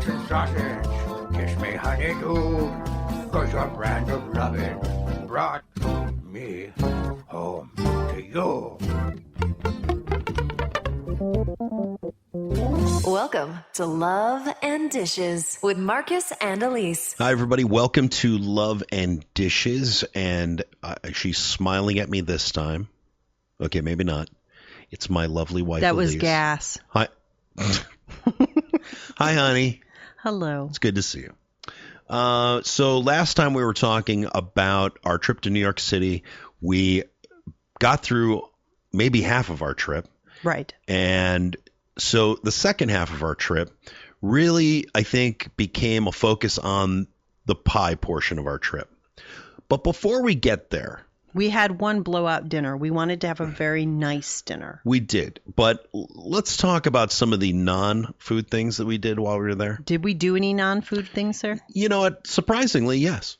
steaks and sausage. Kiss me, honey, do, 'cause your brand of loving brought me home to you. Welcome to Love and Dishes with Marcus and Elise. Hi, everybody. Welcome to Love and Dishes. And she's smiling at me this time. Okay, maybe not. It's my lovely wife, That Elise. was gas. Hi. Hi, honey. Hello. It's good to see you. So last time we were talking about our trip to New York City. We got through maybe half of our trip. Right. And so the second half of our trip really, I think, became a focus on the pie portion of our trip. But before we get there, We had one blowout dinner. We wanted to have a very nice dinner. we did. But let's talk about some of the non-food things that we did while we were there. Did we do any non-food things, sir? You know what? Surprisingly, yes.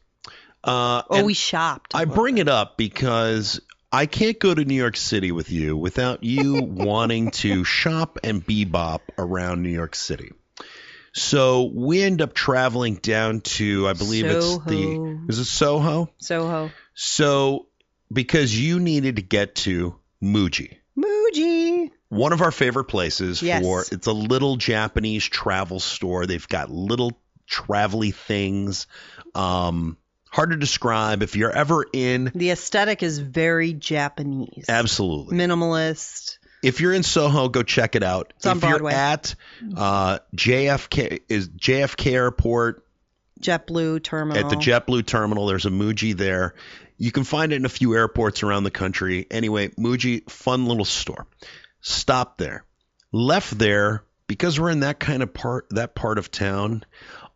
And We shopped. I bring it up because I can't go to New York City with you without you wanting to shop and bebop around New York City. So we end up traveling down to, I believe Soho. is it Soho? Soho. So because you needed to get to Muji, one of our favorite places Yes. it's a little Japanese travel store. They've got little travel-y things. Hard to describe. If you're ever in, The aesthetic is very Japanese. absolutely. Minimalist. If you're in Soho, go check it out. It's on if you're Broadway. at JFK Airport, JetBlue terminal. at the JetBlue terminal, there's a Muji there. You can find it in a few airports around the country. Anyway, Muji, fun little store. Stopped there. Left there because we're in that part of town.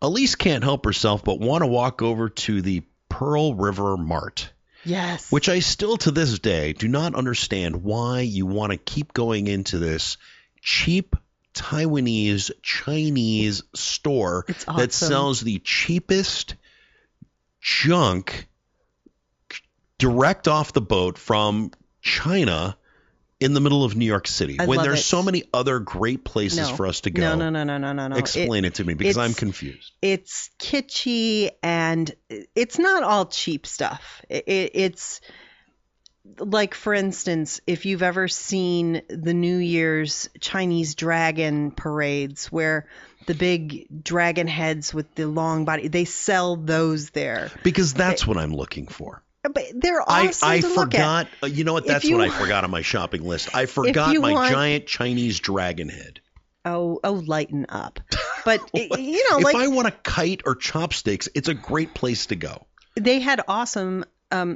Elise can't help herself but want to walk over to the Pearl River Mart. Yes. Which I still to this day do not understand why you want to keep going into this cheap Taiwanese Chinese store It's that awesome. sells the cheapest junk direct off the boat from China in the middle of New York City. I When love there's it. so many other great places No. for us to go. No. Explain it to me because I'm it's- confused. It's kitschy and it's not all cheap stuff. It's like, for instance, if you've ever seen the New Year's Chinese dragon parades where the big dragon heads with the long body, they sell those there. Because that's what I'm looking for. But they're awesome I to look at. forgot. You know what? If That's you- what I forgot on my shopping list. I forgot you my want- giant Chinese dragon head. Oh, lighten up. But, If I want a kite or chopsticks, it's a great place to go. they had awesome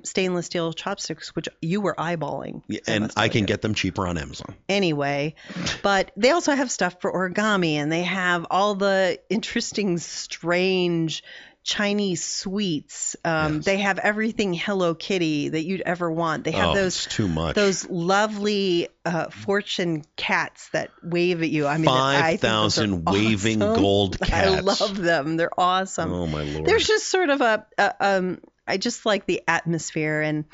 stainless steel chopsticks, which you were eyeballing. Yeah, so and let's I go can here. get them cheaper on Amazon. Anyway, but they also have stuff for origami, and they have all the interesting, strange Chinese sweets. Yes. They have everything Hello Kitty that you'd ever want. They have It's too much. those lovely fortune cats that wave at you. I mean, I think those are 5,000 waving awesome. gold I cats. love them. They're awesome. Oh my Lord. There's just sort of I just like the atmosphere, and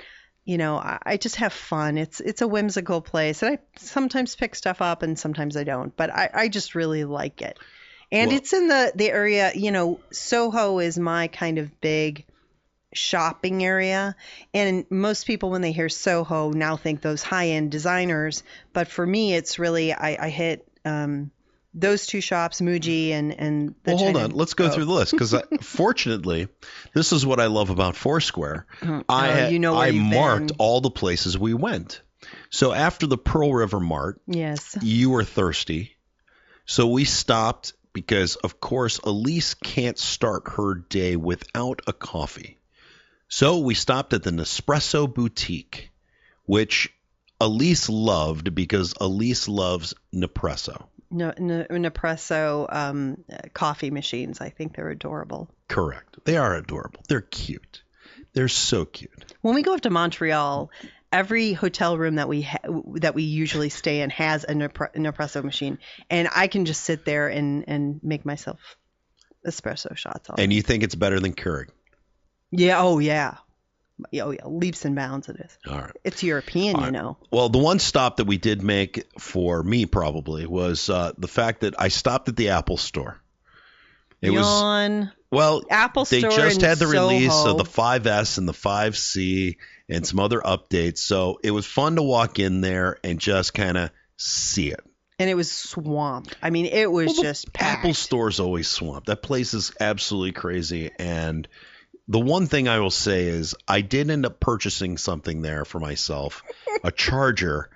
I just have fun. It's a whimsical place, and I sometimes pick stuff up and sometimes I don't, but I just really like it. And Well- it's in the area, Soho is my kind of big shopping area, and most people when they hear Soho now think those high-end designers, but for me it's really I hit those two shops, Muji and the Well, hold China- on. Let's go Oh. through the list because fortunately, this is what I love about Foursquare. where I you've marked been. all the places we went. So after the Pearl River Mart, Yes. you were thirsty. So we stopped because, of course, Elise can't start her day without a coffee. So we stopped at the Nespresso Boutique, which Elise loved because Elise loves Nespresso. Nespresso coffee machines. I think they're adorable. Correct. They are adorable. They're cute. They're so cute. When we go up to Montreal, every hotel room that we usually stay in has a Nespresso machine, and I can just sit there and make myself espresso shots. And you think it's better than Keurig? Yeah. Oh yeah. Oh yeah. Leaps and bounds it is. All right. It's European, All you right. know. Well, the one stop that we did make for me probably was the fact that I stopped at the Apple store. It was Yawn. well. Apple They Store just in had the release Soho. of the 5S and the 5C and some other updates. So it was fun to walk in there and just kind of see it. And it was swamped. I mean, it was just packed. Apple Store's always swamped. That place is absolutely crazy. And the one thing I will say is I did end up purchasing something there for myself, a charger,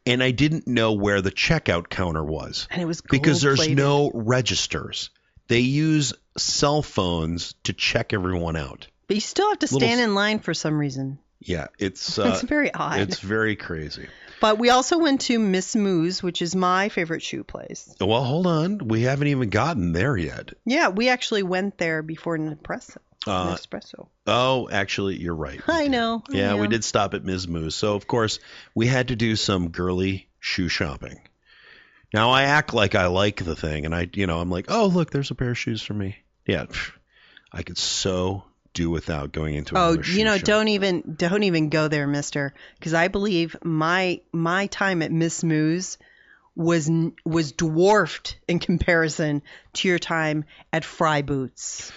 and I didn't know where the checkout counter was. And it was because there's gold-plated. no registers. They use cell phones to check everyone out. But you still have to stand in line for some reason. Yeah, it's very odd. It's very crazy. But we also went to Miss Moo's, which is my favorite shoe place. Well, hold on. We haven't even gotten there yet. Yeah, we actually went there before Nespresso. Oh, actually, you're right. I know. Yeah, we did stop at Ms. Moo's. So, of course, we had to do some girly shoe shopping. Now, I act like I like the thing, and I'm like, oh, look, there's a pair of shoes for me. Yeah, I could so do without going into another shoe shop. don't even go there, mister, because I believe my time at Miss Moo's was dwarfed in comparison to your time at Fry Boots.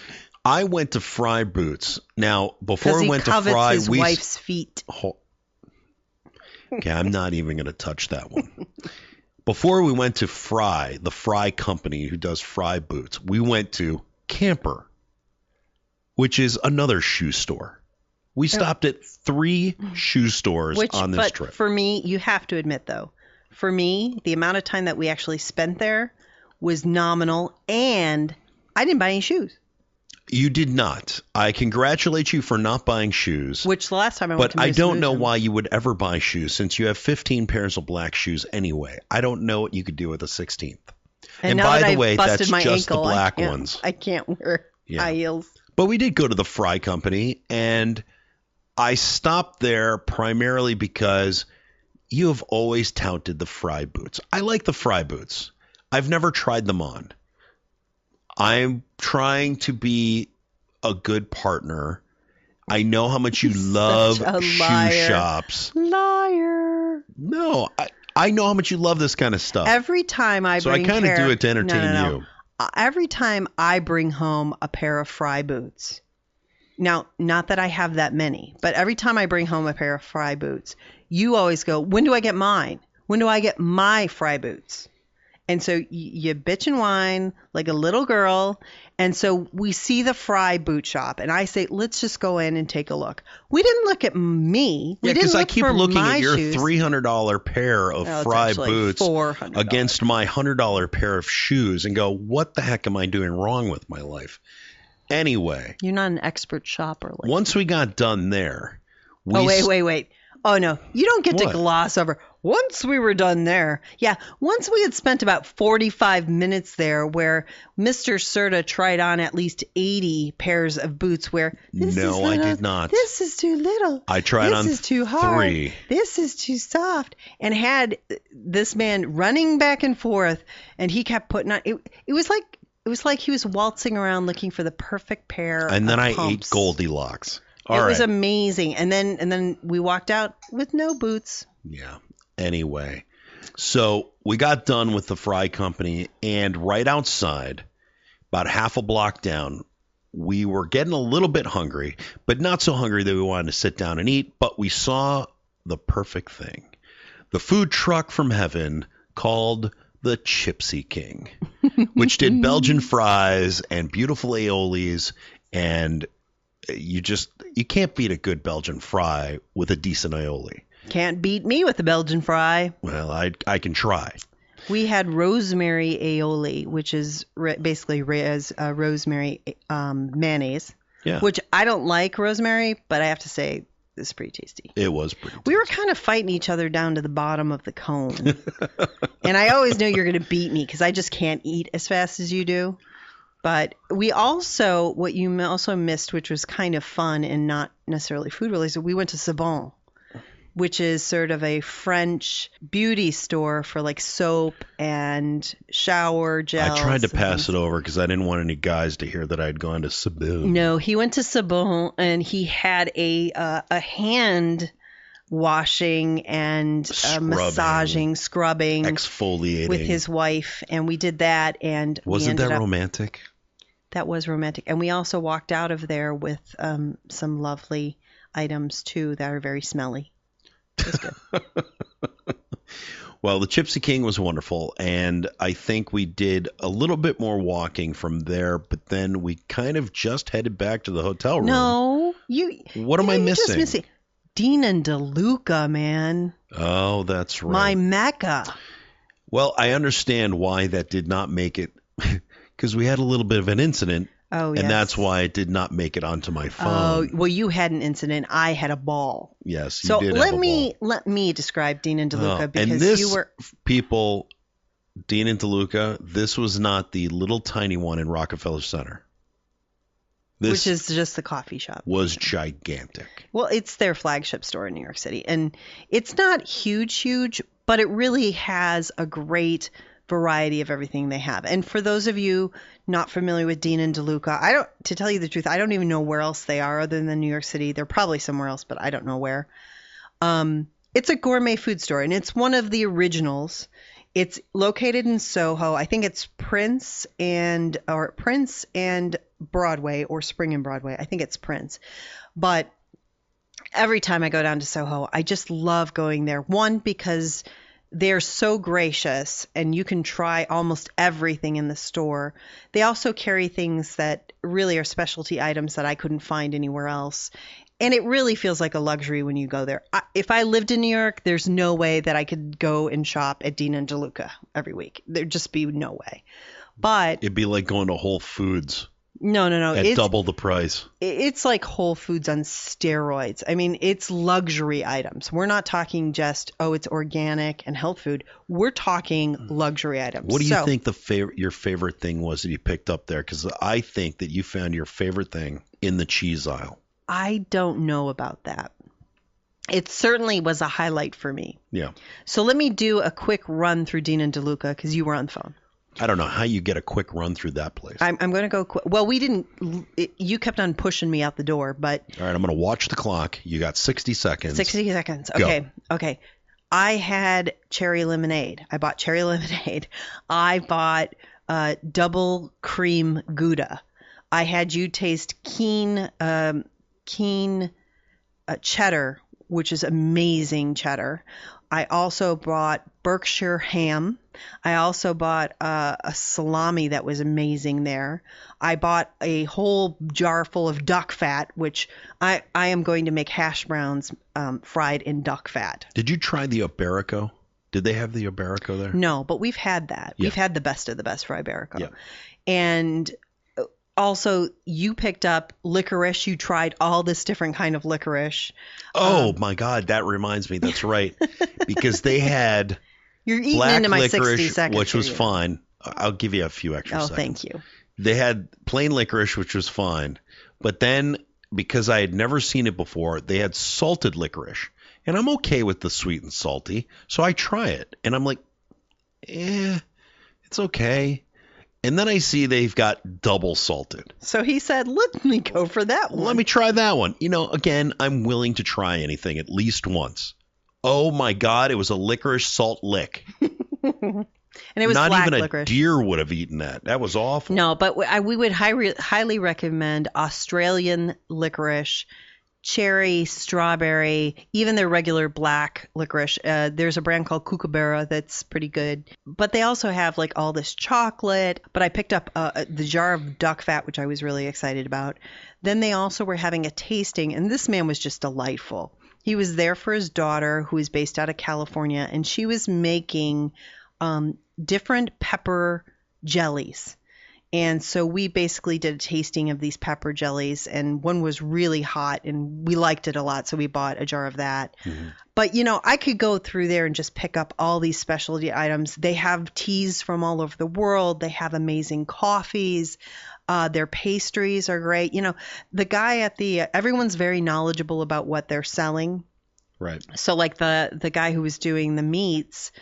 I went to Fry Boots. Now, before I went to covets Fry, his wife's feet. Okay, I'm not even going to touch that one. Before we went to Fry, the Fry company who does Fry Boots, we went to Camper, which is another shoe store. We stopped at 3 shoe stores on this trip. For me, you have to admit, though, for me, the amount of time that we actually spent there was nominal, and I didn't buy any shoes. You did not. I congratulate you for not buying shoes. Which the last time I went to But I Miss don't Moo's, know why you would ever buy shoes since you have 15 pairs of black shoes anyway. I don't know what you could do with a 16th. And now by that the I've way, busted that's my just ankle, the black ones. I can't wear high heels. But we did go to the Fry company, and I stopped there primarily because you have always touted the Fry boots. I like the Fry boots. I've never tried them on. I'm trying to be a good partner. I know how much you love shoe shops. Liar. No, I know how much you love this kind of stuff. Every time I so bring I kind of do it to entertain you. Every time I bring home a pair of Fry boots. Now, not that I have that many, but every time I bring home a pair of Fry boots, you always go, when do I get mine? When do I get my Fry boots? And so you bitch and whine like a little girl. And so we see the Fry boot shop, and I say, let's just go in and take a look. We didn't look at me. Yeah, because I keep looking at your $300 pair of Fry boots $400 against my $100 pair of shoes and go, what the heck am I doing wrong with my life? Anyway. You're not an expert shopper. Once we got done there. Wait. Oh, no. You don't get to gloss over. Once we were done there. Yeah. Once we had spent about 45 minutes there where Mr. Serta tried on at least 80 pairs of boots where I did not. This is too little. I tried on 3. This is too hard. This is too soft. And had this man running back and forth, and he kept putting on. It was like he was waltzing around looking for the perfect pair of And then I pumps. ate Goldilocks. It was amazing. And then we walked out with no boots. Yeah. Anyway, so we got done with the Fry company, and right outside, about half a block down, we were getting a little bit hungry, but not so hungry that we wanted to sit down and eat, but we saw the perfect thing. The food truck from heaven called the Gypsy King, which did Belgian fries and beautiful aiolies, and you can't beat a good Belgian fry with a decent aioli. Can't beat me with the Belgian fry. Well, I can try. We had rosemary aioli, which is basically rosemary mayonnaise. Yeah. Which I don't like rosemary, but I have to say it's pretty tasty. It was pretty tasty. We were kind of fighting each other down to the bottom of the cone. And I always knew you're going to beat me because I just can't eat as fast as you do. But what you also missed, which was kind of fun and not necessarily food related, we went to Sabon, which is sort of a French beauty store for like soap and shower gels. I tried to pass it over because I didn't want any guys to hear that I'd gone to Sabon. No, he went to Sabon and he had a hand washing and massaging, scrubbing, exfoliating with his wife, and we did that. And wasn't that romantic? That was romantic. And we also walked out of there with some lovely items, too, that are very smelly. It was good. Well, the Gypsy King was wonderful, and I think we did a little bit more walking from there, but then we kind of just headed back to the hotel room. No. What am I you're missing? just missing Dean and Deluca, man. Oh, that's right. My Mecca. Well, I understand why that did not make it, because we had a little bit of an incident. Oh, yes. And that's why it did not make it onto my phone. Oh, well, you had an incident. I had a ball. Yes, you so did let have a me ball. let me describe Dean and Deluca And because this, you were people, Dean and Deluca, this was not the little tiny one in Rockefeller Center. This which is just the coffee shop. was gigantic. Well, it's their flagship store in New York City, and it's not huge, but it really has a great variety of everything they have. And for those of you not familiar with Dean and Deluca, to tell you the truth, I don't even know where else they are other than New York City. They're probably somewhere else, but I don't know where. It's a gourmet food store, and it's one of the originals. It's located in Soho. I think it's Prince and Broadway, or Spring and Broadway. I think it's Prince. But every time I go down to Soho, I just love going there. One, because they're so gracious and you can try almost everything in the store. They also carry things that really are specialty items that I couldn't find anywhere else. And it really feels like a luxury when you go there. If I lived in New York, there's no way that I could go and shop at Dean and Deluca every week. There'd just be no way. But It'd be like going to Whole Foods no. at double the price. It's like Whole Foods on steroids. I mean, it's luxury items. We're not talking just, it's organic and health food. We're talking luxury items. What do you think your favorite thing was that you picked up there? Because I think that you found your favorite thing in the cheese aisle. I don't know about that. It certainly was a highlight for me. Yeah. So let me do a quick run through Dean and Deluca because you were on the phone. I don't know how you get a quick run through that place. I'm going to go quick. Well, we didn't. You kept on pushing me out the door, but. All right, I'm going to watch the clock. You got 60 seconds. 60 seconds. Go. Okay. I had cherry lemonade. I bought cherry lemonade. I bought double cream Gouda. I had you taste keen cheddar, which is amazing cheddar. I also bought Berkshire ham. I also bought a salami that was amazing there. I bought a whole jar full of duck fat, which I am going to make hash browns fried in duck fat. Did you try the Iberico? Did they have the Iberico there? No, but we've had that. Yeah. We've had the best of the best for Iberico. Yeah. And also, you picked up licorice. You tried all this different kind of licorice. Oh, my God. That reminds me. That's right. Because they had You're eating black into my 60 licorice, seconds. which was here. fine. I'll give you a few extra seconds. Thank you. They had plain licorice, which was fine. But then, because I had never seen it before, they had salted licorice. And I'm okay with the sweet and salty. So I try it. And I'm like, it's okay. And then I see they've got double salted. So he said, let me go for that one. Let me try that one. Again, I'm willing to try anything at least once. Oh, my God. It was a licorice salt lick. And it was Not black even licorice. a deer would have eaten that. That was awful. No, but we would highly recommend Australian licorice, cherry, strawberry, even their regular black licorice. There's a brand called Kookaburra that's pretty good. But they also have like all this chocolate. But I picked up the jar of duck fat, which I was really excited about. Then they also were having a tasting, and this man was just delightful. He was there for his daughter, who is based out of California, and she was making different pepper jellies. And so we basically did a tasting of these pepper jellies, and one was really hot and we liked it a lot. So we bought a jar of that. Mm-hmm. But, I could go through there and just pick up all these specialty items. They have teas from all over the world. They have amazing coffees. Their pastries are great. The guy at everyone's very knowledgeable about what they're selling. Right. So like the guy who was doing the meats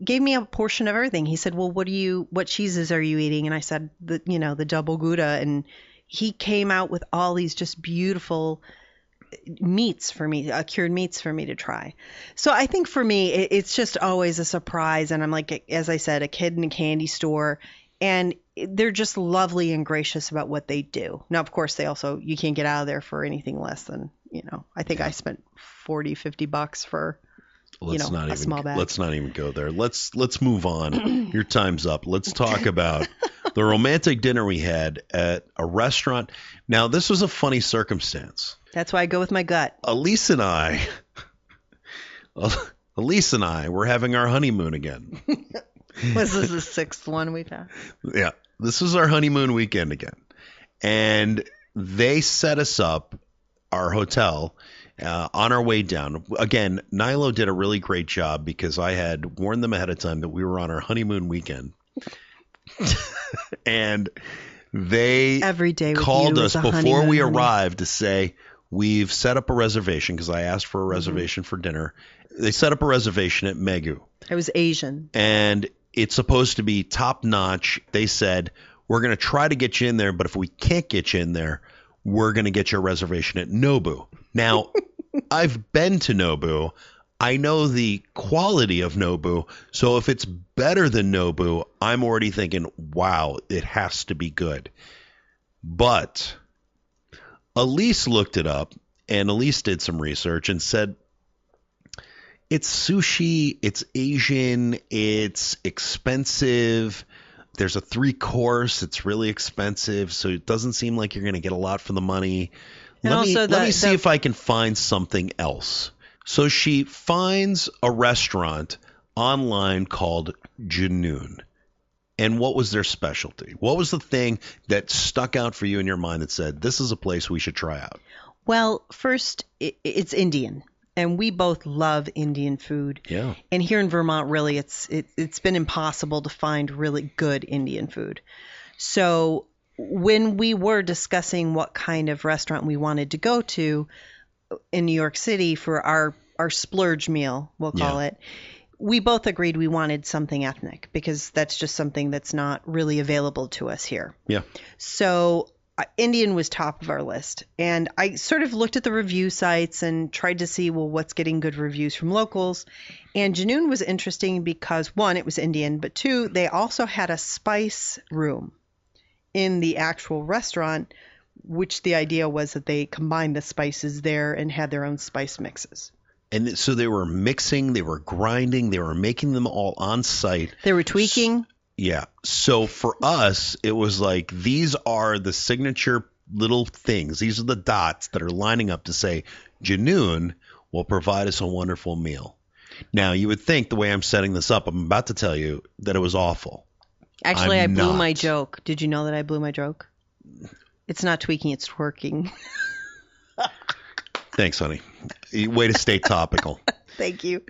gave me a portion of everything. He said, well, what cheeses are you eating? And I said, the double Gouda. And he came out with all these just beautiful meats for me, cured meats for me to try. So I think for me, it's just always a surprise. And I'm like, as I said, a kid in a candy store. And they're just lovely and gracious about what they do. Now, of course, you can't get out of there for anything less than, I think I spent $40-$50 for, a small bag. Let's not even go there. Let's move on. Your time's up. Let's talk about the romantic dinner we had at a restaurant. Now, this was a funny circumstance. That's why I go with my gut. Elise and I were having our honeymoon again. Was this the sixth one we've had? Yeah, this was our honeymoon weekend again. And they set us up, our hotel, on our way down. Again, Nilo did a really great job because I had warned them ahead of time that we were on our honeymoon weekend. And they every day called us before we arrived to say, we've set up a reservation because I asked for a reservation for dinner. They set up a reservation at Megu. It was Asian. And it's supposed to be top notch. They said, we're going to try to get you in there, but if we can't get you in there, we're going to get your reservation at Nobu. Now, I've been to Nobu. I know the quality of Nobu. So if it's better than Nobu, I'm already thinking, wow, it has to be good. But Elise looked it up, and Elise did some research and said, it's sushi, it's Asian, it's expensive. There's a 3-course, it's really expensive, so it doesn't seem like you're going to get a lot for the money. Let me see if I can find something else. So she finds a restaurant online called Junoon. And what was their specialty? What was the thing that stuck out for you in your mind that said, this is a place we should try out? Well, first, it's Indian. And we both love Indian food. Yeah. And here in Vermont, really, it's been impossible to find really good Indian food. So when we were discussing what kind of restaurant we wanted to go to in New York City for our splurge meal, we'll call it, we both agreed we wanted something ethnic because that's just something that's not really available to us here. Yeah. So Indian was top of our list. And I sort of looked at the review sites and tried to see, well, what's getting good reviews from locals. And Junoon was interesting because, one, it was Indian, but two, they also had a spice room in the actual restaurant, which the idea was that they combined the spices there and had their own spice mixes. And so they were mixing, they were grinding, they were making them all on site. They were tweaking. Yeah. So for us, it was like, these are the signature little things. These are the dots that are lining up to say, Junoon will provide us a wonderful meal. Now, you would think the way I'm setting this up, I'm about to tell you that it was awful. Actually, I blew my joke. Did you know that I blew my joke? It's not tweaking, it's twerking. Thanks, honey. Way to stay topical. Thank you.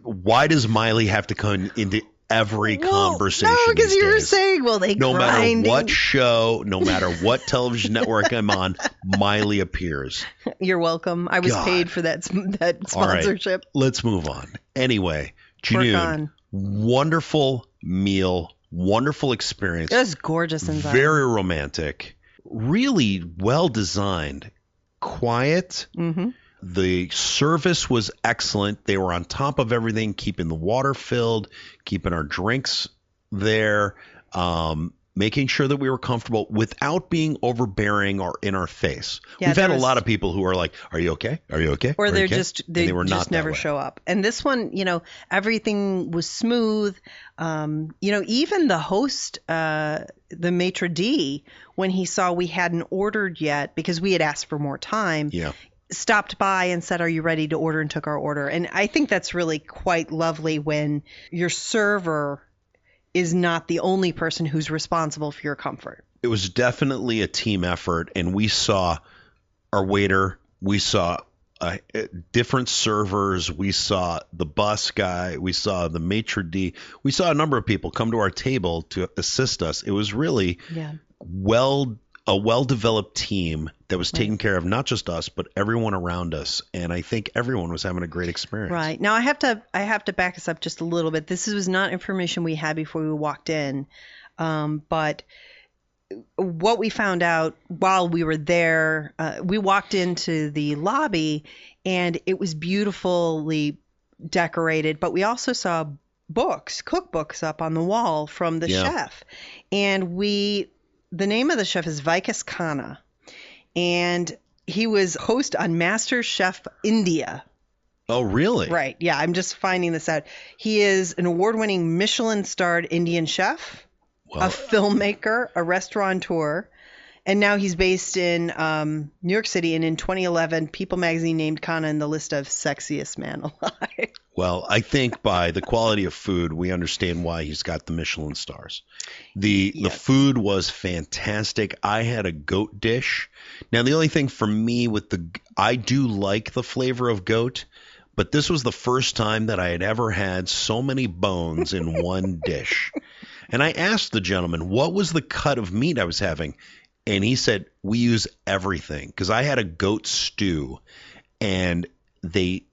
Why does Miley have to come into every conversation? No, because these you were days? saying, well, they no grinding. matter what show, no matter what television network I'm on, Miley appears. You're welcome. I was paid for that sponsorship. All right, let's move on. Anyway, Junoon, wonderful meal, wonderful experience. It was gorgeous inside. Very romantic, really well designed, quiet. Mm-hmm. The service was excellent. They were on top of everything, keeping the water filled, keeping our drinks there, making sure that we were comfortable without being overbearing or in our face. Yeah, we've had a lot of people who are like, "Are you okay? Are you okay?" Or they were just never show up. And this one, everything was smooth. Even the host, the maitre d', when he saw we hadn't ordered yet because we had asked for more time. Yeah. Stopped by and said, "Are you ready to order?" and took our order. And I think that's really quite lovely when your server is not the only person who's responsible for your comfort. It was definitely a team effort, and we saw our waiter, we saw different servers, we saw the bus guy, we saw the maitre d', we saw a number of people come to our table to assist us. It was really a well-developed team that was taking care of not just us, but everyone around us. And I think everyone was having a great experience. Right. Now I have to back us up just a little bit. This was not information we had before we walked in. But what we found out while we were there, we walked into the lobby and it was beautifully decorated, but we also saw cookbooks up on the wall from the chef. And the name of the chef is Vikas Khanna. And he was host on Master Chef India. Oh, really? Right. Yeah, I'm just finding this out. He is an award-winning Michelin-starred Indian chef, a filmmaker, a restaurateur, and now he's based in New York City. And in 2011, People magazine named Khanna in the list of sexiest man alive. Well, I think by the quality of food, we understand why he's got the Michelin stars. The food was fantastic. I had a goat dish. Now, the only thing for me I do like the flavor of goat, but this was the first time that I had ever had so many bones in one dish. And I asked the gentleman, what was the cut of meat I was having? And he said, we use everything. Because I had a goat stew, and they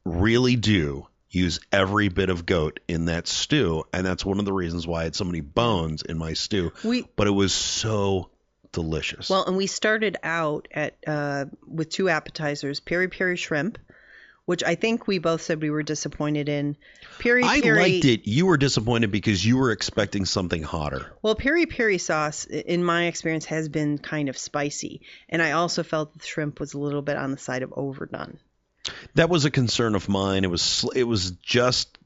really do use every bit of goat in that stew. And that's one of the reasons why I had so many bones in my stew. But it was so delicious. Well, and we started out with 2 appetizers, peri-peri shrimp, which I think we both said we were disappointed in. I liked it. You were disappointed because you were expecting something hotter. Well, peri-peri sauce, in my experience, has been kind of spicy. And I also felt the shrimp was a little bit on the side of overdone. That was a concern of mine. It was just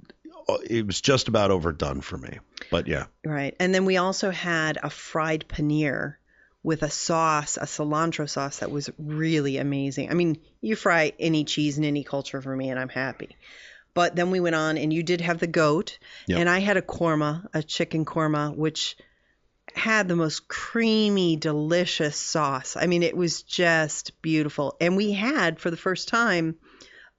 about overdone for me. But yeah. Right. And then we also had a fried paneer with a cilantro sauce that was really amazing. I mean, you fry any cheese in any culture for me and I'm happy. But then we went on and you did have the goat. Yep. And I had a chicken korma, which had the most creamy, delicious sauce. I mean, it was just beautiful. And we had, for the first time,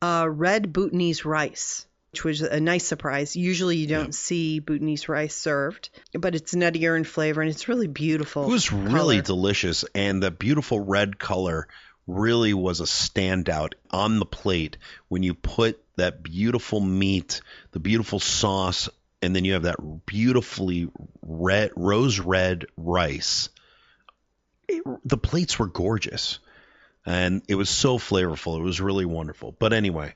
red Bhutanese rice, which was a nice surprise. Usually you don't see Bhutanese rice served, but it's nuttier in flavor and it's really beautiful. It was really delicious, and the beautiful red color really was a standout on the plate when you put that beautiful meat, the beautiful sauce, and then you have that beautifully rose red rice. The plates were gorgeous, and it was so flavorful. It was really wonderful. But anyway,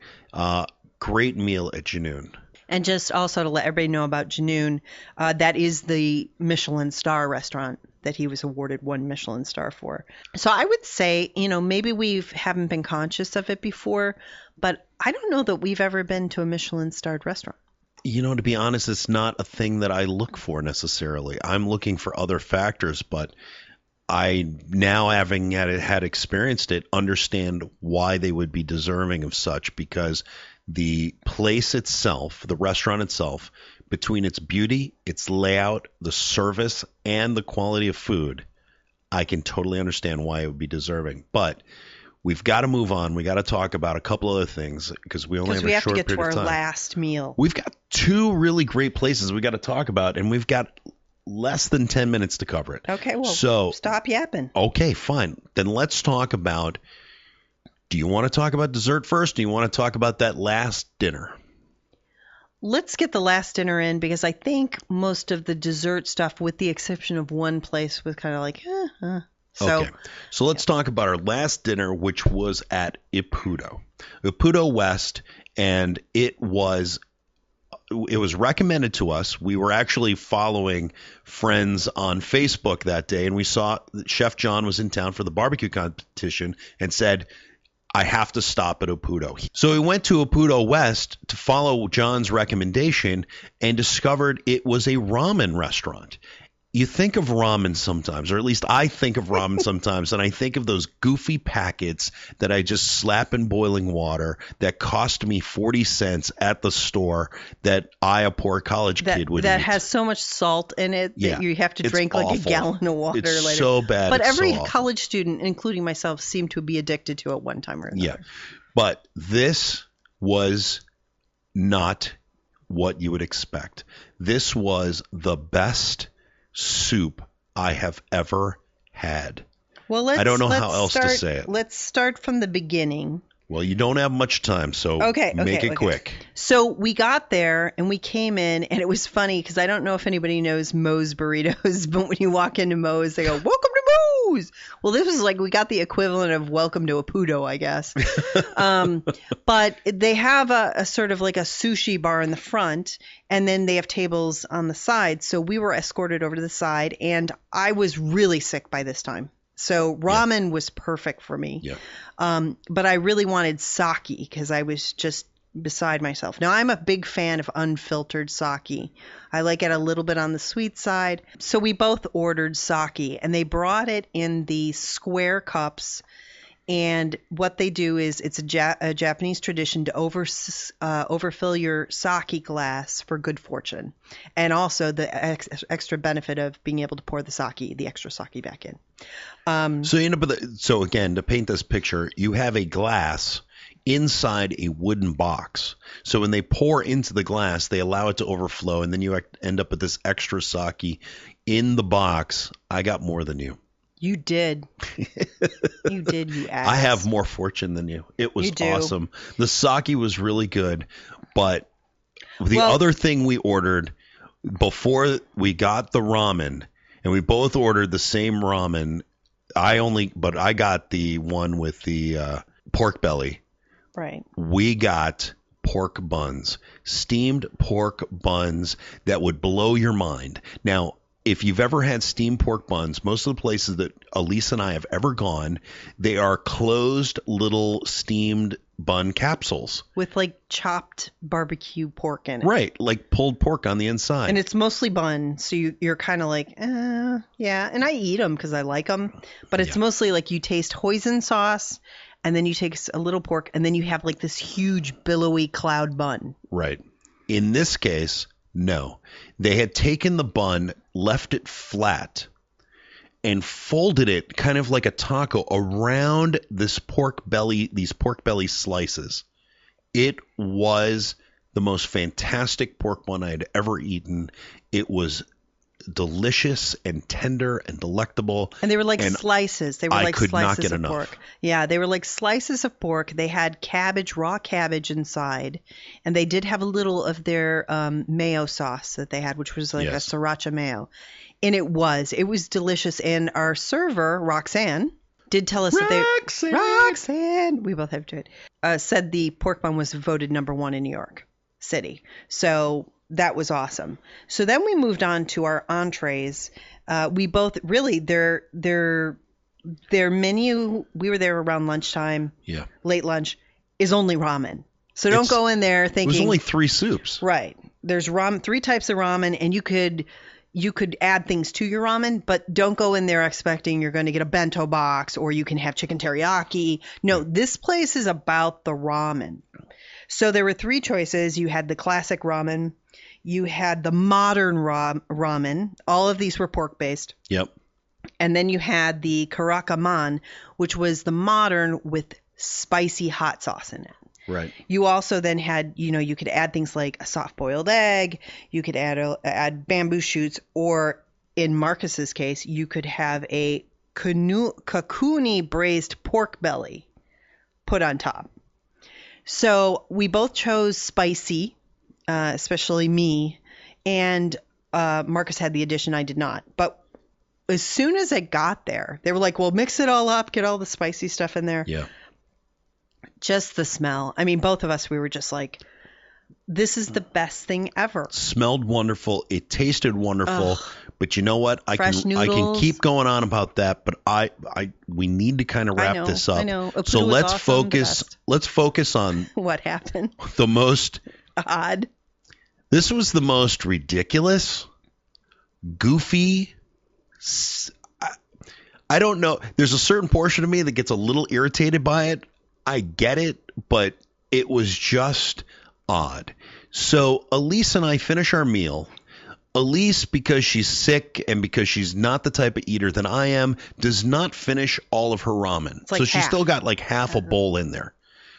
great meal at Junoon. And just also to let everybody know about Junoon, that is the Michelin star restaurant that he was awarded 1 Michelin star for. So I would say, maybe we haven't been conscious of it before, but I don't know that we've ever been to a Michelin starred restaurant. To be honest, it's not a thing that I look for necessarily. I'm looking for other factors, but I now, having had experienced it, understand why they would be deserving of such, because the place itself, the restaurant itself, between its beauty, its layout, the service, and the quality of food, I can totally understand why it would be deserving. But we've got to move on. We got to talk about a couple other things because we only have a short period of time. Because we have to get to our last meal. We've got 2 really great places we got to talk about, and we've got less than 10 minutes to cover it. Okay, well, so stop yapping. Okay, fine. Then let's talk about, do you want to talk about dessert first? Or do you want to talk about that last dinner? Let's get the last dinner in, because I think most of the dessert stuff, with the exception of one place, was kind of like, Okay, so let's talk about our last dinner, which was at Ippudo West, and it was recommended to us. We were actually following friends on Facebook that day, and we saw that Chef John was in town for the barbecue competition and said, I have to stop at Ippudo. So we went to Ippudo West to follow John's recommendation and discovered it was a ramen restaurant. You think of ramen sometimes, or at least I think of ramen sometimes, and I think of those goofy packets that I just slap in boiling water that cost me 40 cents at the store that I, a poor college kid, would eat. That has so much salt in it that you have to drink like a gallon of water later. It's so bad. But every college student, including myself, seemed to be addicted to it one time or another. Yeah, but this was not what you would expect. This was the best soup I have ever had. Well, I don't know how else to say it. Let's start from the beginning. Well, you don't have much time, so make it quick. So we got there and we came in, and it was funny because I don't know if anybody knows Moe's Burritos, but when you walk into Moe's, they go, "Welcome to booze. Well, this was like we got the equivalent of welcome to a Pudo, I guess. But they have a sort of like a sushi bar in the front, and then they have tables on the side. So we were escorted over to the side, and I was really sick by this time. So ramen was perfect for me. Yeah. But I really wanted sake because I was just beside myself. Now, I'm a big fan of unfiltered sake. I like it a little bit on the sweet side. So we both ordered sake, and they brought it in the square cups. And what they do is it's a Japanese tradition to overfill your sake glass for good fortune. And also the extra benefit of being able to pour the extra sake back in. So again, to paint this picture, you have a glass inside a wooden box. So when they pour into the glass, they allow it to overflow, and then you end up with this extra sake in the box. I got more than you. You did. You did, you ass. I have more fortune than you. It was awesome. The sake was really good, but the other thing we ordered before we got the ramen, and we both ordered the same ramen. But I got the one with the pork belly. Right. We got pork buns, steamed pork buns that would blow your mind. Now, if you've ever had steamed pork buns, most of the places that Elise and I have ever gone, they are closed little steamed bun capsules. With like chopped barbecue pork in it. Right, like pulled pork on the inside. And it's mostly bun, so you're kind of like, yeah. And I eat them because I like them. But it's mostly like you taste hoisin sauce, and then you take a little pork, and then you have like this huge billowy cloud bun. Right. In this case, no. They had taken the bun, left it flat, and folded it kind of like a taco around these pork belly slices. It was the most fantastic pork bun I had ever eaten. It was delicious and tender and delectable. And they were like slices. They were like could slices not get of enough. pork. Yeah, they were like slices of pork. They had raw cabbage inside. And they did have a little of their mayo sauce that they had, which was like a sriracha mayo. And it was delicious. And our server, Roxanne, did tell us that Roxanne, we both have to it, said the pork bun was voted #1 in New York City. So that was awesome. So then we moved on to our entrees. We both really their menu. We were there around lunchtime. Yeah, late lunch is only ramen. So don't go in there thinking it was only 3 soups. Right. There's 3 types of ramen, and you could add things to your ramen, but don't go in there expecting you're going to get a bento box or you can have chicken teriyaki. No, this place is about the ramen. So there were 3 choices. You had the classic ramen. You had the modern ramen. All of these were pork-based. Yep. And then you had the karakaman, which was the modern with spicy hot sauce in it. Right. You also then had, you could add things like a soft-boiled egg. You could add bamboo shoots, or in Marcus's case, you could have a kakuni braised pork belly put on top. So we both chose spicy. Especially me, and Marcus had the addition, I did not. But as soon as I got there, they were like, well, mix it all up, get all the spicy stuff in there. Yeah. Just the smell. I mean, both of us, we were just like, this is the best thing ever. Smelled wonderful. It tasted wonderful. Ugh. But you know what? I can keep going on about that, but we need to kind of wrap this up. I know. So let's focus on what happened. The most odd. This was the most ridiculous, goofy. I don't know. There's a certain portion of me that gets a little irritated by it. I get it, but it was just odd. So Elise and I finish our meal. Elise, because she's sick and because she's not the type of eater that I am, does not finish all of her ramen. Like so she's still got like half a bowl in there.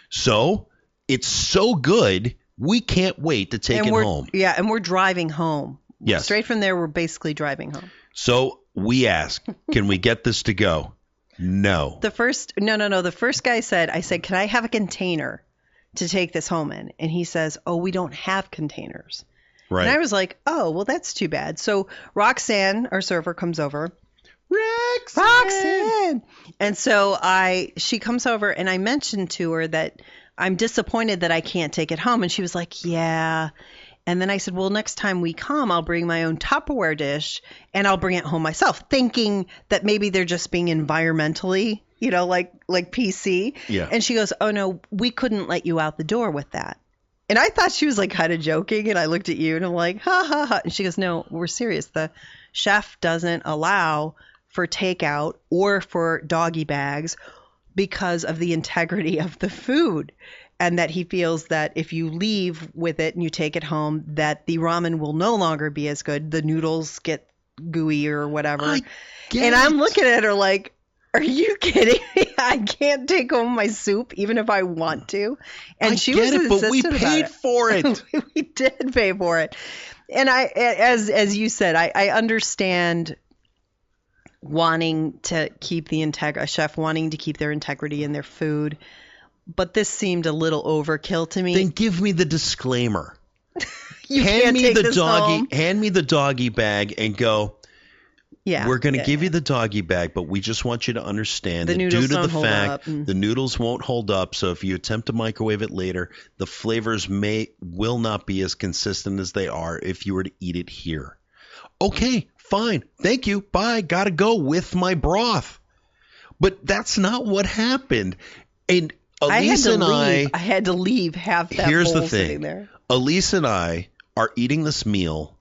So it's so good. We can't wait to take it home. Yeah, and we're driving home. Yes. Straight from there, we're basically driving home. So we ask, can we get this to go? No. The first guy said, I said, can I have a container to take this home in? And he says, oh, we don't have containers. Right. And I was like, oh, well, that's too bad. So Roxanne, our server, comes over. Roxanne! And so she comes over and I mentioned to her that I'm disappointed that I can't take it home. And she was like, yeah. And then I said, well, next time we come, I'll bring my own Tupperware dish and I'll bring it home myself, thinking that maybe they're just being environmentally, like PC. Yeah. And she goes, oh, no, we couldn't let you out the door with that. And I thought she was like kind of joking. And I looked at you and I'm like, ha, ha, ha. And she goes, no, we're serious. The chef doesn't allow for takeout or for doggy bags because of the integrity of the food. And that he feels that if you leave with it and you take it home, that the ramen will no longer be as good. The noodles get gooey or whatever. I'm looking at her like, are you kidding me? I can't take home my soup even if I want to. And she was insistent but we paid for it. We did pay for it. And as you said, I understand wanting to keep a chef wanting to keep their integrity in their food. But this seemed a little overkill to me. Then give me the disclaimer. Hand me the doggy bag and go, yeah, we're going to give you the doggy bag, but we just want you to understand that due to the fact the noodles won't hold up. So if you attempt to microwave it later, the flavors will not be as consistent as they are if you were to eat it here. Okay, fine. Thank you. Bye. Got to go with my broth. But that's not what happened. And Elise I had to leave half that here's bowl the thing. sitting there. Elise and I are eating this meal,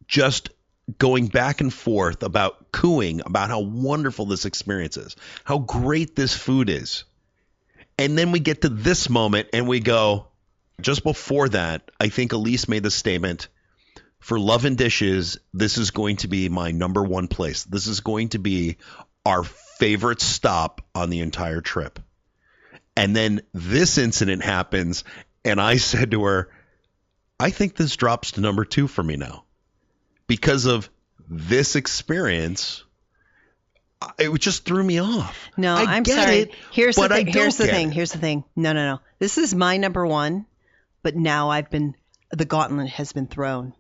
just going back and forth about cooing about how wonderful this experience is, how great this food is. And then we get to this moment and we go, just before that, I think Elise made the statement, for Love and Dishes, this is going to be my number one place. This is going to be our favorite stop on the entire trip. And then this incident happens, and I said to her, I think this drops to number 2 for me now. Because of this experience, it just threw me off. No, I'm sorry. Here's the thing. No. This is my number 1, but now the gauntlet has been thrown.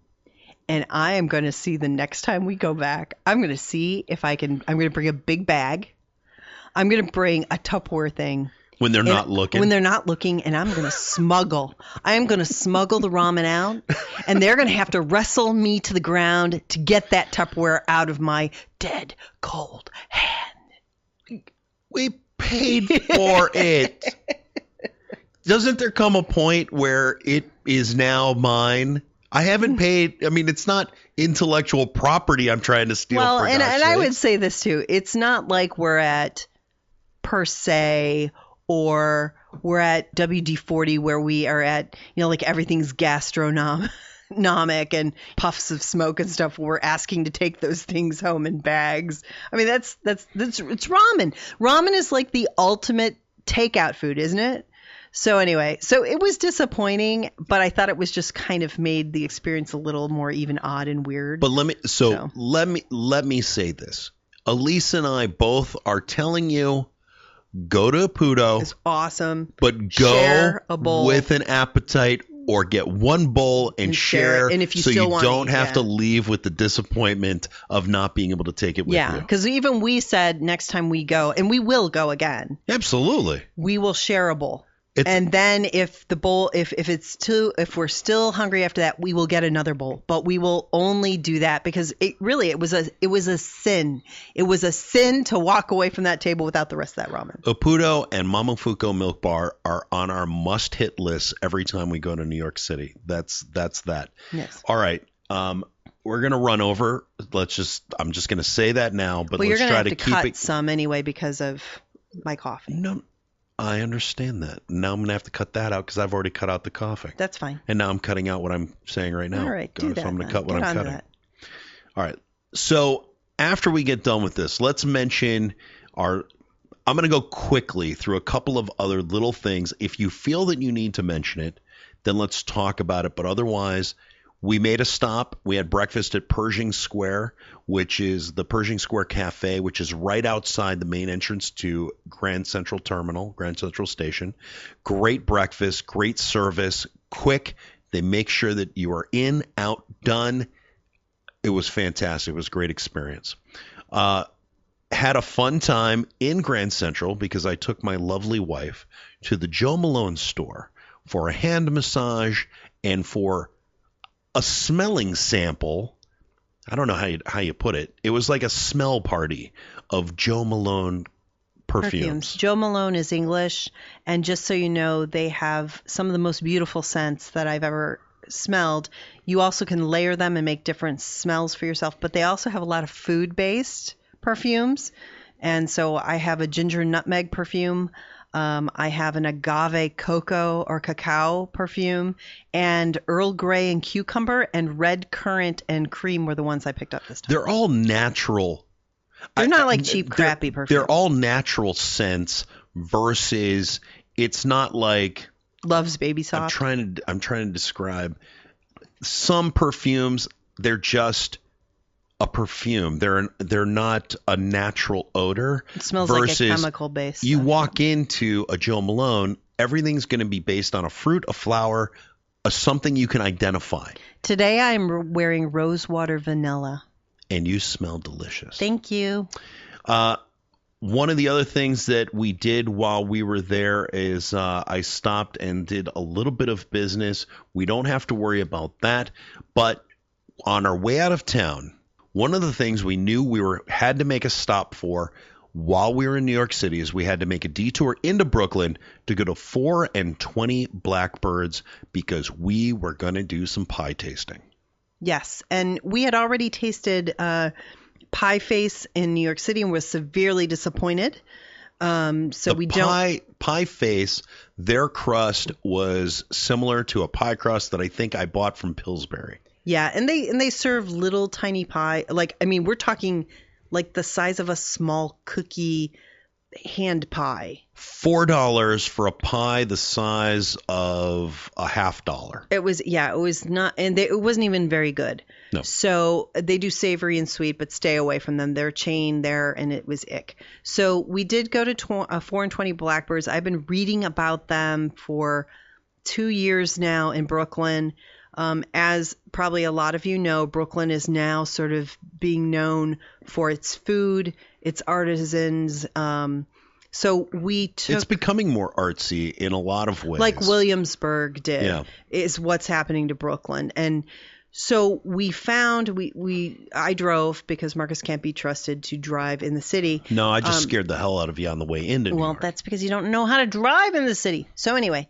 And I am going to see the next time we go back, I'm going to see if I'm going to bring a big bag. I'm going to bring a Tupperware thing. When they're not looking? When they're not looking, and I'm going to smuggle. I am going to smuggle the ramen out, and they're going to have to wrestle me to the ground to get that Tupperware out of my dead, cold hand. We paid for it. Doesn't there come a point where it is now mine? I haven't paid. I mean, it's not intellectual property I'm trying to steal. Well, and I would say this too. It's not like we're at Per Se or we're at WD-40 where we are at, like everything's gastronomic and puffs of smoke and stuff. We're asking to take those things home in bags. I mean, it's ramen. Ramen is like the ultimate takeout food, isn't it? So anyway, it was disappointing, but I thought it was just kind of made the experience a little more even odd and weird. But let me say this. Elise and I both are telling you, go to Apudo. It's awesome. But go with an appetite or get one bowl and share. And if you so still you don't have to leave with the disappointment of not being able to take it with you. Yeah, because even we said next time we go, and we will go again. Absolutely. We will share a bowl. And then if the bowl, if we're still hungry after that, we will get another bowl. But we will only do that because it was a sin. It was a sin to walk away from that table without the rest of that ramen. Apudo and Momofuku Milk Bar are on our must-hit list every time we go to New York City. That's that. Yes. All right. We're gonna run over. I'm just gonna say that now. But let's try to keep it. Some anyway because of my coffee. No. I understand that. Now I'm going to have to cut that out because I've already cut out the coughing. That's fine. And now I'm cutting out what I'm saying right now. All right, do that. So I'm going to cut what I'm cutting. That. All right. So after we get done with this, let's mention I'm going to go quickly through a couple of other little things. If you feel that you need to mention it, then let's talk about it. But otherwise, we made a stop. We had breakfast at Pershing Square, which is the Pershing Square Cafe, which is right outside the main entrance to Grand Central Station. Great breakfast, great service, quick. They make sure that you are in, out, done. It was fantastic. It was a great experience. had a fun time in Grand Central because I took my lovely wife to the Joe Malone store for a hand massage and for a smelling sample. I don't know how you put it. It was like a smell party of Joe Malone perfumes. Joe Malone is English, and just so you know, they have some of the most beautiful scents that I've ever smelled. You also can layer them and make different smells for yourself, but they also have a lot of food-based perfumes. And so I have a ginger nutmeg perfume. I have an agave cocoa or cacao perfume, and Earl Grey and cucumber and red currant and cream were the ones I picked up this time. They're all natural. They're not like cheap, crappy perfumes. They're all natural scents versus it's not like Love's Baby Soft. I'm trying to describe some perfumes. They're just a perfume. They're not a natural odor. It smells versus like a chemical base. You walk into a Joe Malone, everything's going to be based on a fruit, a flower, something you can identify. Today I'm wearing rosewater vanilla. And you smell delicious. Thank you. One of the other things that we did while we were there is I stopped and did a little bit of business. We don't have to worry about that. But on our way out of town, one of the things we knew we had to make a stop for while we were in New York City is we had to make a detour into Brooklyn to go to 4 and 20 Blackbirds because we were going to do some pie tasting. Yes, and we had already tasted Pie Face in New York City and was severely disappointed. Pie Face, their crust was similar to a pie crust that I think I bought from Pillsbury. Yeah, and they serve little tiny pie. We're talking like the size of a small cookie hand pie. $4 for a pie the size of a $50. It was not, and it wasn't even very good. No. So they do savory and sweet, but stay away from them. They're a chain there, and it was ick. So we did go to 4 and 20 Blackbirds. I've been reading about them for 2 years now in Brooklyn. As probably a lot of you know, Brooklyn is now sort of being known for its food, its artisans. So it's becoming more artsy in a lot of ways. Like Williamsburg did, is what's happening to Brooklyn. And so we found, I drove because Marcus can't be trusted to drive in the city. No, I just scared the hell out of you on the way into New York. Well, that's because you don't know how to drive in the city. So anyway,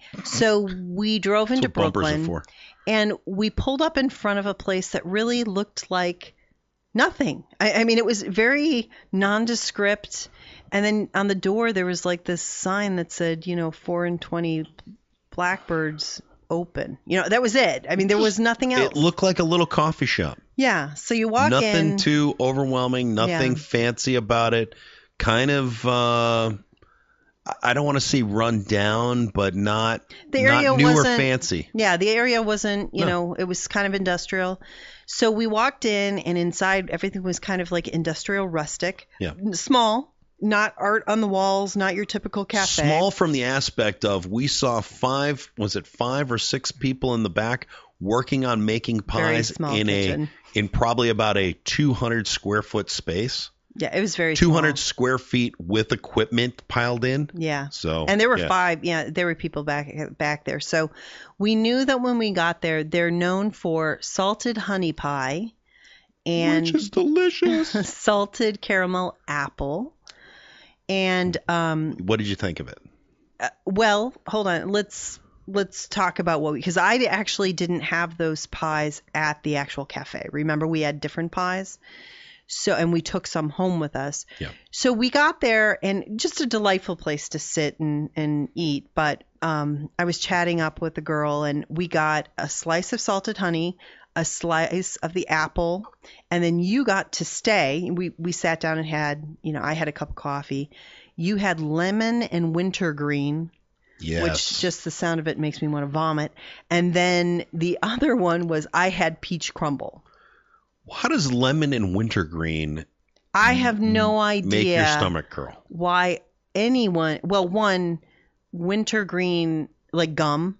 we drove into Brooklyn. And we pulled up in front of a place that really looked like nothing. I mean, it was very nondescript. And then on the door, there was like this sign that said, 4 and 20 Blackbirds open. That was it. I mean, there was nothing else. It looked like a little coffee shop. Yeah. So you walk in. Nothing too overwhelming. Nothing fancy about it. Kind of... I don't want to say run down, but not new or fancy. Yeah, the area wasn't, it was kind of industrial. So we walked in, and inside everything was kind of like industrial rustic. Yeah. Small, not art on the walls, not your typical cafe. Small from the aspect of we saw 5 or 6 people in the back working on making pies in probably about a 200 square foot space. Yeah, it was very 200 small. square feet with equipment piled in. Yeah. So and there were 5. Yeah, there were people back there. So we knew that when we got there, they're known for salted honey pie, and which is delicious. Salted caramel apple, and what did you think of it? Well, hold on. Let's talk about because I actually didn't have those pies at the actual cafe. Remember, we had different pies. So, and we took some home with us. Yeah. So we got there, and just a delightful place to sit and eat. But I was chatting up with the girl, and we got a slice of salted honey, a slice of the apple, and then you got to stay. We sat down and had, I had a cup of coffee. You had lemon and wintergreen. Yes. Which just the sound of it makes me want to vomit. And then the other one was I had peach crumble. How does lemon and wintergreen I have no idea make your stomach curl? Why anyone, one, wintergreen, like gum,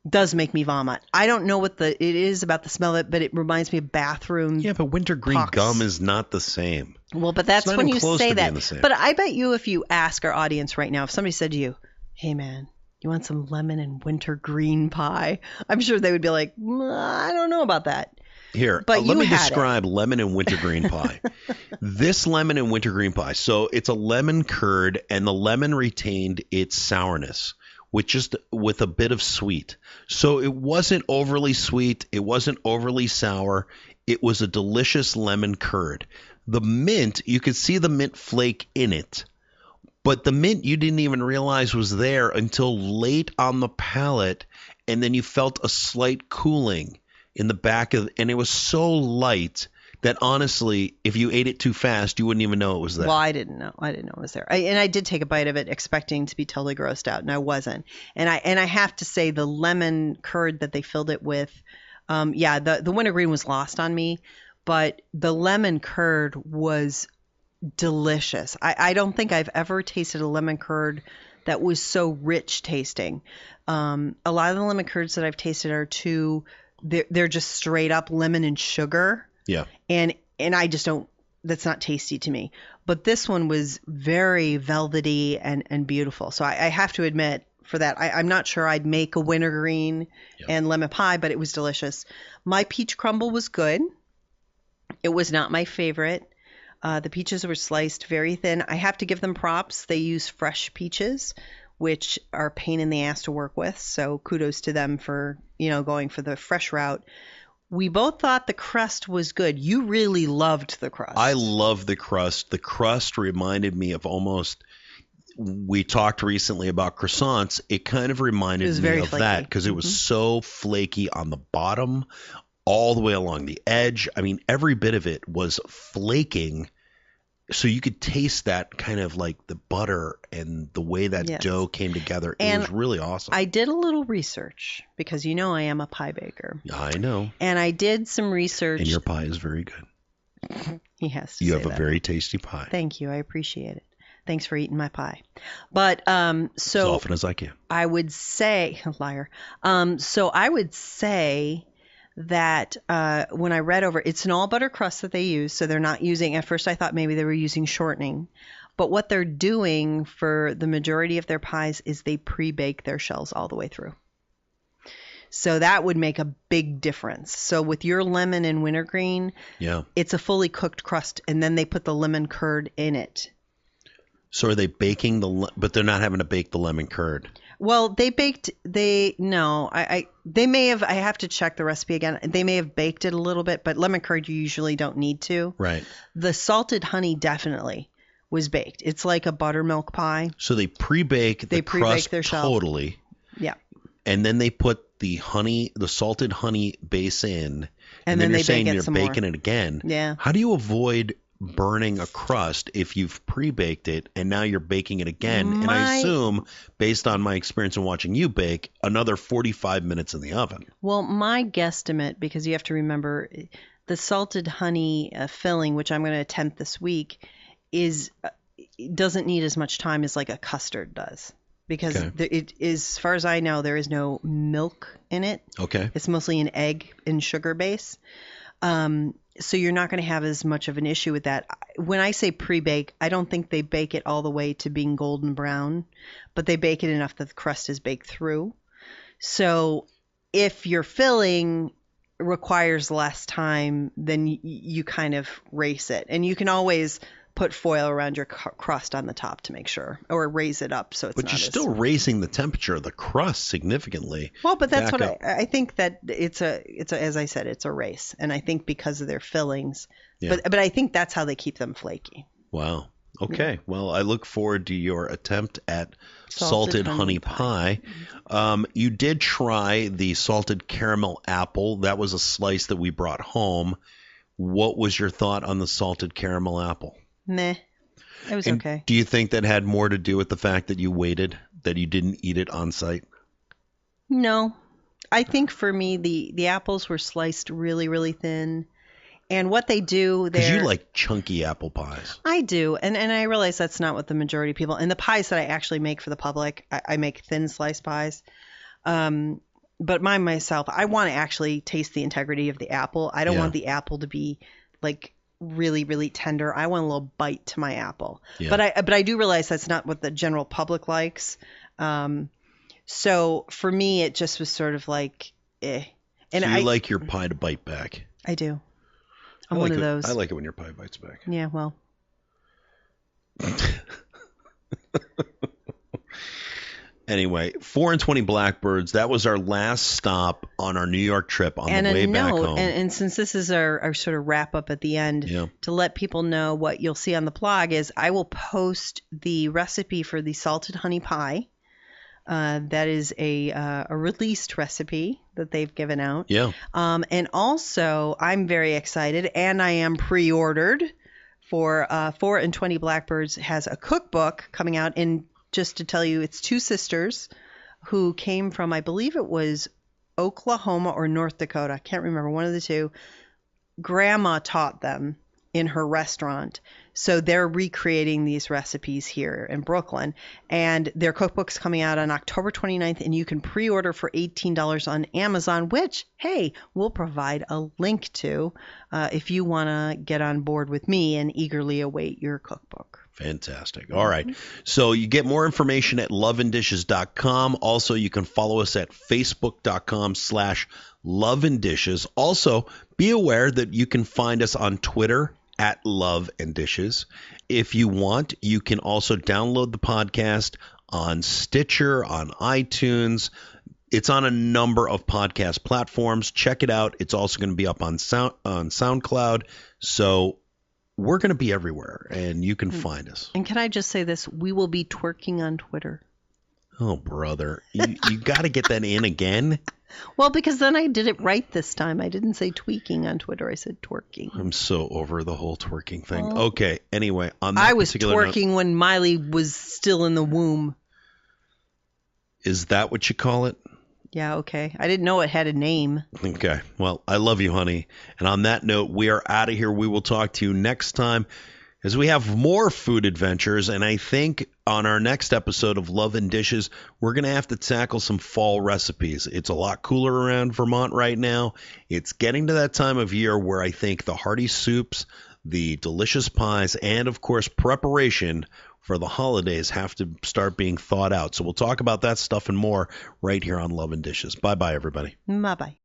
does make me vomit. I don't know what it is about the smell of it, but it reminds me of bathroom. Yeah, but wintergreen gum is not the same. Well, but that's It's not when even you close say to being that. the same. But I bet you if you ask our audience right now, if somebody said to you, hey, man, you want some lemon and wintergreen pie? I'm sure they would be like, I don't know about that. Here, But let you me had describe lemon and wintergreen pie. This lemon and wintergreen pie, so it's a lemon curd, and the lemon retained its sourness with a bit of sweet. So it wasn't overly sweet. It wasn't overly sour. It was a delicious lemon curd. The mint, you could see the mint flake in it. But the mint you didn't even realize was there until late on the palate, and then you felt a slight cooling in the back of, and it was so light that honestly, if you ate it too fast, you wouldn't even know it was there. Well, I didn't know. I didn't know it was there. And I did take a bite of it expecting to be totally grossed out, and I wasn't. And I have to say the lemon curd that they filled it with, the wintergreen was lost on me, but the lemon curd was delicious. I don't think I've ever tasted a lemon curd that was so rich tasting. A lot of the lemon curds that I've tasted are they're just straight up lemon and sugar. Yeah. And I just don't, that's not tasty to me. But this one was very velvety and beautiful. So I have to admit for that, I'm not sure I'd make a wintergreen and lemon pie, but it was delicious. My peach crumble was good. It was not my favorite. The peaches were sliced very thin. I have to give them props. They use fresh peaches, which are a pain in the ass to work with. So kudos to them for, going for the fresh route. We both thought the crust was good. You really loved the crust. I love the crust. The crust reminded me of we talked recently about croissants. It kind of reminded me of that because it was so flaky on the bottom, all the way along the edge. I mean, every bit of it was flaking. So you could taste that kind of like the butter and the way that dough came together. It was really awesome. I did a little research because I am a pie baker. I know. And I did some research. And your pie is very good. He has to You say have a that. very tasty pie. Thank you. I appreciate it. Thanks for eating my pie. But as often as I can. I would say, liar. So I would say that when I read over, it's an all butter crust that they use. So they're not using, at first I thought maybe they were using shortening. But what they're doing for the majority of their pies is they pre-bake their shells all the way through. So that would make a big difference. So with your lemon and wintergreen, it's a fully cooked crust, and then they put the lemon curd in it. So are they baking but they're not having to bake the lemon curd? Well, they may have, I have to check the recipe again. They may have baked it a little bit, but lemon curd you usually don't need to. Right. The salted honey definitely was baked. It's like a buttermilk pie. So they pre-bake the crust their shell. Totally. Yeah. And then they put the salted honey base in. And then they you're saying bake it you're some baking more. it again. Yeah. How do you avoid burning a crust if you've pre-baked it and now you're baking it again? And I assume, based on my experience in watching you bake, another 45 minutes in the oven. Well, my guesstimate, because you have to remember the salted honey filling, which I'm going to attempt this week, doesn't need as much time as like a custard does. Because it is, as far as I know, there is no milk in it. Okay. It's mostly an egg and sugar base. So you're not going to have as much of an issue with that. When I say pre-bake, I don't think they bake it all the way to being golden brown, but they bake it enough that the crust is baked through. So if your filling requires less time, then you kind of race it. And you can always put foil around your crust on the top to make sure, or raise it up so it's not. But you're still raising the temperature of the crust significantly. Well, but that's what I think that it's as I said, it's a race, and I think because of their fillings. Yeah. But I think that's how they keep them flaky. Wow. Okay. Yeah. Well, I look forward to your attempt at salted honey pie. You did try the salted caramel apple. That was a slice that we brought home. What was your thought on the salted caramel apple? Meh. It was okay. Do you think that had more to do with the fact that you waited, that you didn't eat it on site? No. I think for me, the apples were sliced really, really thin. And what they do there... Because you like chunky apple pies. I do. And I realize that's not what the majority of people... And the pies that I actually make for the public, I make thin sliced pies. But myself, I want to actually taste the integrity of the apple. I don't want the apple to be like really, really tender. I want a little bite to my apple. Yeah. But I do realize that's not what the general public likes. So for me, it just was sort of like, eh. And so you like your pie to bite back. I do. I'm I like one of it, those. I like it when your pie bites back. Yeah, well. Anyway, 4 and 20 Blackbirds. That was our last stop on our New York trip on the way back home. And since this is our sort of wrap up at the end, to let people know what you'll see on the blog is I will post the recipe for the salted honey pie. That is a released recipe that they've given out. Yeah. And also, I'm very excited, and I am pre-ordered for 4 and 20 Blackbirds has a cookbook coming out. And just to tell you, it's two sisters who came from, I believe it was Oklahoma or North Dakota. I can't remember, one of the two. Grandma taught them in her restaurant. So they're recreating these recipes here in Brooklyn. And their cookbook's coming out on October 29th, and you can pre-order for $18 on Amazon, which, hey, we'll provide a link to if you want to get on board with me and eagerly await your cookbook. Fantastic. All right. So you get more information at loveanddishes.com. Also, you can follow us at facebook.com/loveanddishes. Also, be aware that you can find us on Twitter at Love and Dishes. If you want, you can also download the podcast on Stitcher, on iTunes. It's on a number of podcast platforms. Check it out. It's also going to be up on SoundCloud. So we're going to be everywhere, and you can find us. And can I just say this? We will be twerking on Twitter. Oh, brother. You got to get that in again. Well, because then I did it right this time. I didn't say tweaking on Twitter. I said twerking. I'm so over the whole twerking thing. Okay. Anyway, on that I was particular twerking note, when Miley was still in the womb. Is that what you call it? Yeah, okay. I didn't know it had a name. Okay. Well, I love you, honey. And on that note, we are out of here. We will talk to you next time as we have more food adventures. And I think on our next episode of Love and Dishes, we're going to have to tackle some fall recipes. It's a lot cooler around Vermont right now. It's getting to that time of year where I think the hearty soups, the delicious pies, and of course, preparation for the holidays have to start being thought out. So we'll talk about that stuff and more right here on Love and Dishes. Bye-bye, everybody. Bye-bye.